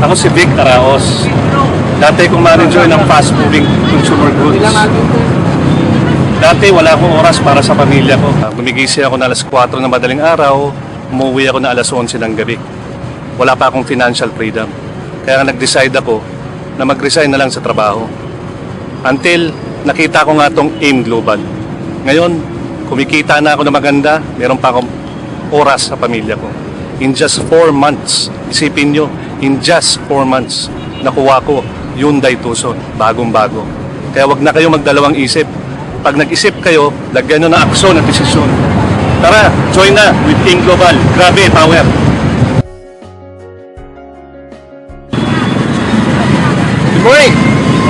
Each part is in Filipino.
Ako si Vic Araos. Dati kong manager ng fast moving consumer goods. Dati wala akong oras para sa pamilya ko. Gumigising ako na alas 4 ng madaling araw, umuwi ako na alas 11 ng gabi. Wala pa akong financial freedom. Kaya nag-decide ako na mag-resign na lang sa trabaho. Until nakita ko nga tong AIM Global. Ngayon, kumikita na ako na maganda, meron pa akong oras sa pamilya ko. In just 4 months, isipin nyo, in just 4 months, nakuha ko Hyundai Tucson, bagong-bago. Kaya wag na kayo magdalawang isip. Pag nag-isip kayo, lagyan nyo ng aksyon at desisyon. Tara, join na with AIM Global. Grabe, power! Good morning!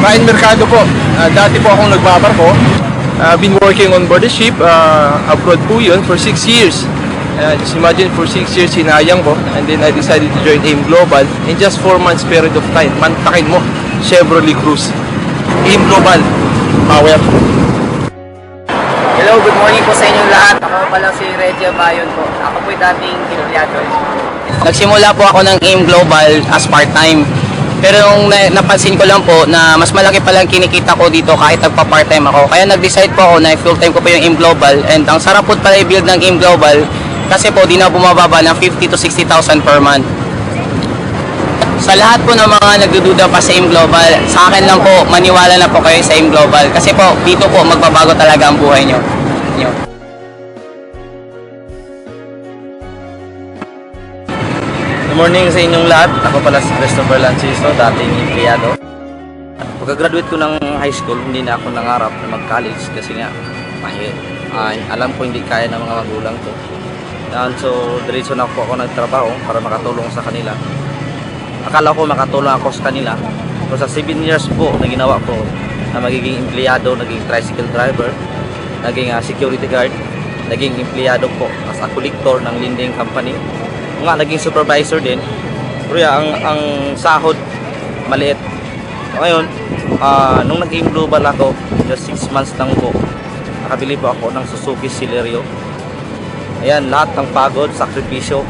Ryan Mercado po. Dati po akong nagbabarko. Been working on board the ship. Abroad po yun for 6 years. Just imagine, for 6 years sinayang ko. And then I decided to join AIM Global. In just 4 months period of time, mantakin mo, Chevrolet Cruze. AIM Global, power! Hello, good morning po sa inyong lahat. Ako pala si Regia Bayon po. Ako po'y dating empleyado. Nagsimula po ako ng AIM Global as part-time. Pero nung napansin ko lang po na mas malaki palang kinikita ko dito kahit nagpa-part-time ako. Kaya nag-decide po ako na full-time ko po yung AIM Global. And ang sarap po pala i-build ng AIM Global kasi po di na bumababa ng 50,000 to 60,000 per month. Sa lahat po ng mga nagdududa pa sa AIM Global, sa akin lang po, maniwala na po kayo sa AIM Global. Kasi po, dito po magbabago talaga ang buhay nyo. Good morning sa inyong lahat. Ako pala si Christopher Lanciso, dating empleyado. Pagka-graduate ko ng high school, hindi na ako nangarap na mag-college kasi nga alam ko hindi kaya ng mga magulang ko. So, diretso na ako nagtrabaho para makatulong sa kanila. Akala ko makatulong ako sa kanila. So, sa 7 years po na ginawa ko na magiging empleyado, naging tricycle driver, naging security guard, naging empleyado po as a collector ng lending company. Nga, naging supervisor din. Pero ang sahod maliit. Ngayon, nung naging global ako, just 6 months lang po, nakabili po ako ng Suzuki Celerio. Ayan, lahat ng pagod, sakripisyo,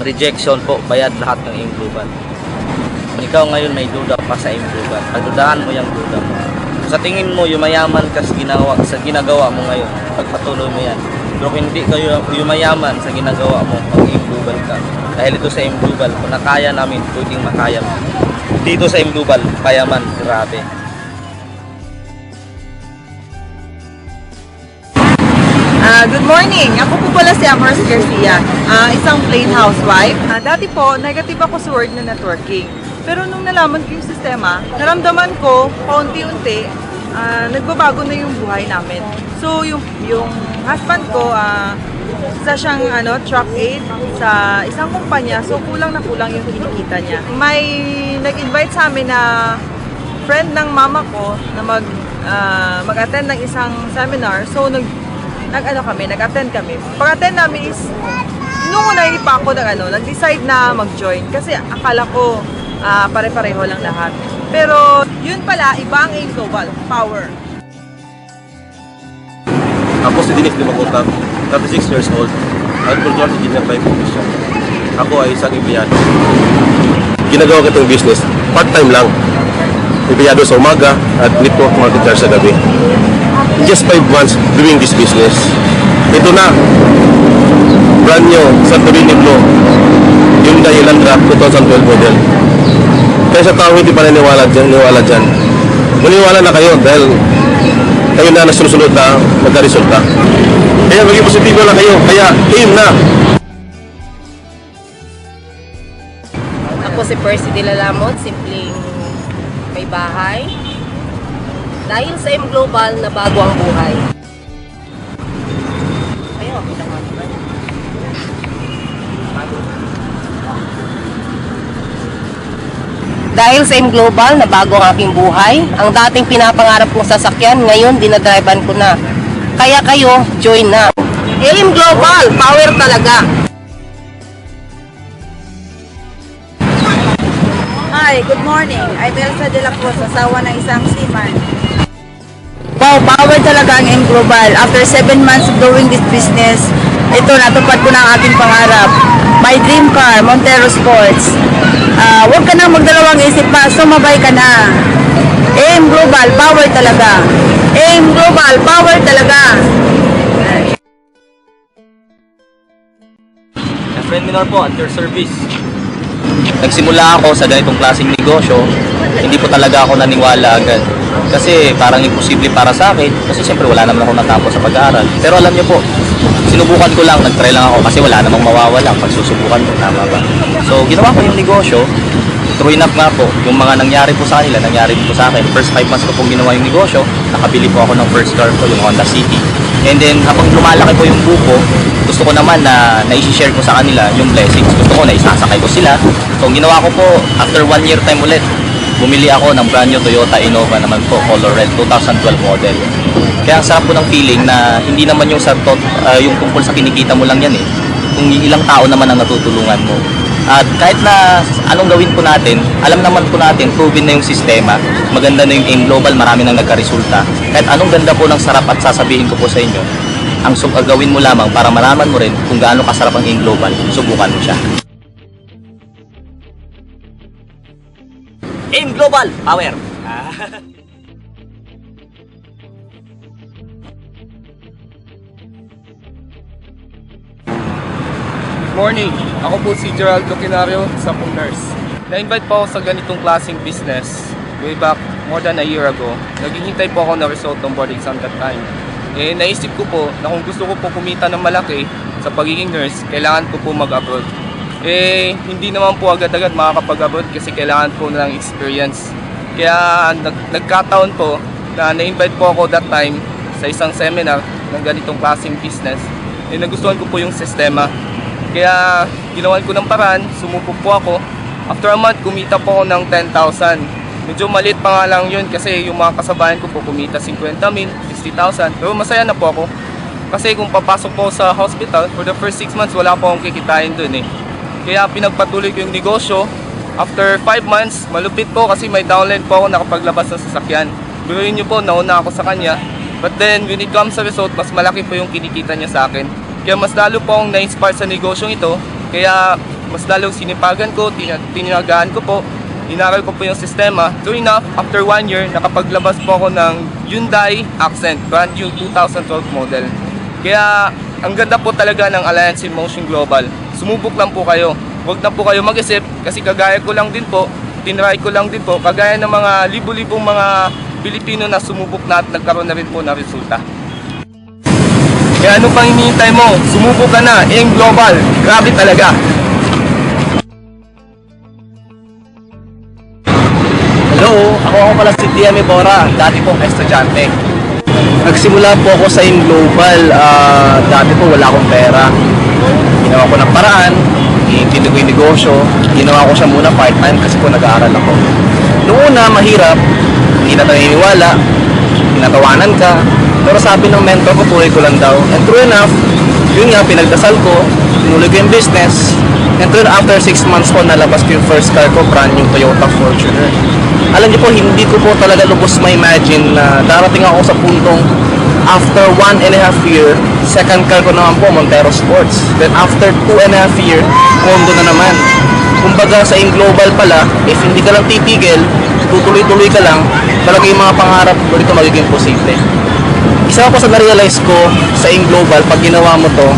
rejection po, bayad lahat ng AIM Global. Kung ikaw ngayon may duda pa sa AIM Global, pagdudahan mo yung duda mo. Sa tingin mo, yumayaman ka sa ginagawa mo ngayon, pagpatuloy mo yan. Pero kung hindi kayo yumayaman sa ginagawa mo, pag AIM Global ka. Dahil ito sa AIM Global, kung nakaya namin, pwedeng makaya mo. Dito sa AIM Global, kaya man, grabe. Good morning! Ako po pala si Amores Garcia, isang plain housewife. Dati po, negative ako sa word na networking. Pero nung nalaman ko yung sistema, naramdaman ko, paunti-unti, nagbabago na yung buhay namin. So, yung husband ko, isa siyang truck aid sa isang kumpanya, so kulang na kulang yung kinikita niya. May nag-invite sa amin na friend ng mama ko na mag-attend ng isang seminar. So, nag-attend kami. Pag-attend namin is, nung una hindi pa ako nag-decide na mag-join. Kasi akala ko pare-pareho lang lahat. Pero yun pala, iba ang AIM Global, power. Ako si Dinis Limagutab, 36 years old, agricultural engineer by profession. Ako ay isang empleyado. Ginagawa ko itong business, part-time lang. Empleyado sa umaga at network marketer sa gabi. In just 5 months doing this business. Ito na, brand new, Santorini Blue, Hyundai Elantra 2012 model. Kaya sa tao hindi pa naniwala dyan. Maniwala na kayo dahil kayo na nasusunod na magka-resulta. Kaya maging positibo lang kayo, kaya AIM na! Ako si Percy de la Lamot, simpleng may bahay. Dahil sa AIM Global, na bago ang buhay. Ayun, kita nga. Dahil sa AIM Global, na bago ang aking buhay, ang dating pinapangarap kong sasakyan, ngayon dinadrivean ko na. Kaya kayo, join na. AIM Global, power talaga. Hi, good morning. I'm Elsa de la Cruz, asawa ng isang seaman. Wow, power talaga ang AIM Global. After 7 months of doing this business, ito, natupad ko na ang aking pangarap. My dream car, Montero Sports. Huwag ka na magdalawang isip pa, sumabay ka na. AM Global, power talaga. AM Global, power talaga. Friend Minor po, at your service. Nagsimula ako sa ganitong klaseng negosyo, hindi po talaga ako naniwala agad. Kasi parang imposible para sa akin, kasi siyempre wala naman ako natapos sa pag-aaral. Pero alam niyo po, sinubukan ko lang, nag-try lang ako kasi wala namang mawawala pag susubukan mo, tama ba? So ginawa ko yung negosyo, true enough nga po, yung mga nangyari po sa kanila, nangyari po sa akin. First 5 months ko pong ginawa yung negosyo, nakabili po ako ng first car ko, yung Honda City. And then habang lumalaki po yung buko, gusto ko naman na naisi-share ko sa kanila yung blessings. Gusto ko na isasakay ko sila. So ang ginawa ko po, after 1 year time ulit, bumili ako ng brand new Toyota Innova naman po, color red, 2012 model. Kaya ang sarap po ng feeling na hindi naman yung yung tungkol sa kinikita mo lang yan eh. Kung ilang tao naman ang natutulungan mo. At kahit na anong gawin po natin, alam naman po natin, proven na yung sistema, maganda na yung AIM Global, marami nang nagkaresulta. Kahit anong ganda po ng sarap at sasabihin ko po sa inyo, ang gawin mo lamang para malaman mo rin kung gaano kasarap ang AIM Global, subukan mo siya. AIM Global, power! Morning! Ako po si Gerald Lucinario, sa nurse. Na-invite po ako sa ganitong klaseng business way back more than a year ago. Naghihintay po ako ng result ng board exam that time. Naisip ko po na kung gusto ko po kumita ng malaki sa pagiging nurse, kailangan ko po mag-abroad. Hindi naman po agad-agad makakapag-abroad kasi kailangan po ng experience. Kaya nagkataon po na na-invite po ako that time sa isang seminar ng ganitong klaseng business. Nagustuhan ko po yung sistema. Kaya ginawan ko ng paraan, sumubok po ako. After a month, kumita po ako ng 10,000. Medyo maliit pa nga lang yun kasi yung mga kasabayan ko po kumita 50,000, 60,000. Pero masaya na po ako. Kasi kung papasok po sa hospital, for the first 6 months, wala po akong kikitain dun eh. Kaya pinagpatuloy ko yung negosyo. After 5 months, malupit po kasi may downline po ako nakapaglabas ng sasakyan. Biruin nyo po, nauna ako sa kanya. But then, when it comes sa result, mas malaki po yung kinikita niya sa akin. Kaya mas lalo po akong na-inspire sa negosyong ito. Kaya mas lalong sinipagan ko, tinagaan ko po, inaral ko po yung sistema. True enough, after 1 year, nakapaglabas po ako ng Hyundai Accent, brand new 2012 model. Kaya ang ganda po talaga ng Alliance in Motion Global. Sumubok lang po kayo. Huwag na po kayo mag-isip kasi kagaya ko lang din po, tinry ko lang din po, kagaya ng mga libo-libong mga Pilipino na sumubok na at nagkaroon na rin po na resulta. Kaya ano pang hinihintay mo? Sumubok ka na, AIM Global. Grabe talaga. Hello, ako pala si TM Bora, dati pong estudyante. Nagsimula po ako sa AIM Global, dati po wala akong pera. Ginawa ko ng paraan, iintindi ko yung negosyo, ginawa ko siya muna part-time kasi po nag-aaral ako. Noong una, mahirap, hindi na naniniwala, tinatawanan ka, pero sabi ng mentor ko, tuloy ko lang daw. And true enough, yun nga, pinagdasal ko, tinuloy ko yung business. And true, after 6 months ko, nalabas ko yung first car ko, brand new Toyota Fortuner. Alam niyo po, hindi ko po talaga lubos ma-imagine na darating ako sa puntong after 1.5 year, second car ko naman po, Montero Sports. Then after 2.5 year, Hondo na naman. Kumbaga sa AIM Global pala, if hindi ka lang titigil, tutuloy-tuloy ka lang, talaga yung mga pangarap mo dito magiging posible. Isa po sa na-realize ko sa AIM Global, pag ginawa mo to,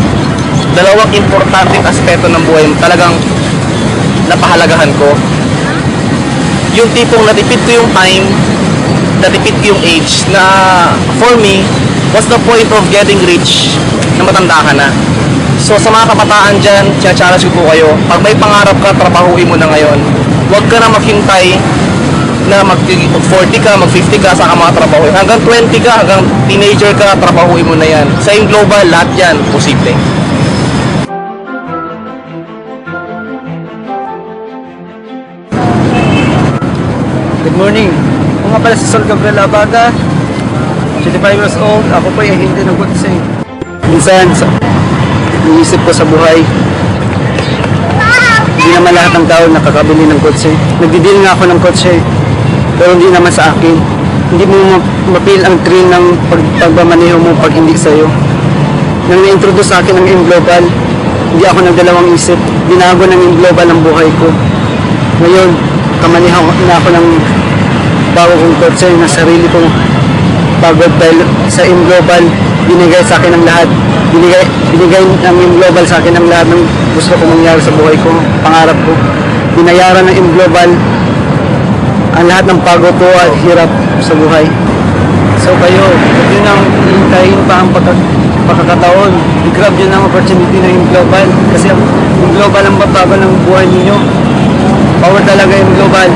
dalawang importanteng aspeto ng buhay mo, talagang napahalagahan ko. Yung tipong natipid ko yung time, natipid ko yung age, na for me, what's the point of getting rich na matanda ka na? So sa mga kabataan dyan, challenge ko po kayo, pag may pangarap ka, trabahuin mo na ngayon. Huwag ka na maghintay na mag-40 ka, mag-50 ka, saka mga trabahuin. Hanggang 20 ka, hanggang teenager ka, trabahuin mo na yan. Sa AIM Global, lahat yan, posible. Good morning. Ako nga pala si Sol Gabriel Abaga, 25 years old. Ako po ay hindi ng kotse. Minsan, iniisip ko sa buhay, hindi naman lahat ng tao nakakabili ng kotse. Nagdidil nga ako ng kotse, pero hindi naman sa akin. Hindi mo mapil ang train ng pagmamaneho mo pag hindi sa'yo. Nang na-introduce sa akin ng AIM Global, hindi ako nagdalawang isip. Binago ng AIM Global ang buhay ko. Ngayon, kamanihan na ako ng bago kong kotse na sarili kong pagod dahil sa M Global, binigay sa akin ang lahat. Binigay ng M Global sa akin ang lahat ng gusto ko mangyari sa buhay ko, pangarap ko. Binayaran ng M Global ang lahat ng pagod ko at hirap sa buhay. So kayo, huwag nyo nang hintayin pa ang pagkakataon. I-grab nyo ng opportunity ng M Global kasi ang M Global ang babago ng buhay ninyo. Power talaga M Global.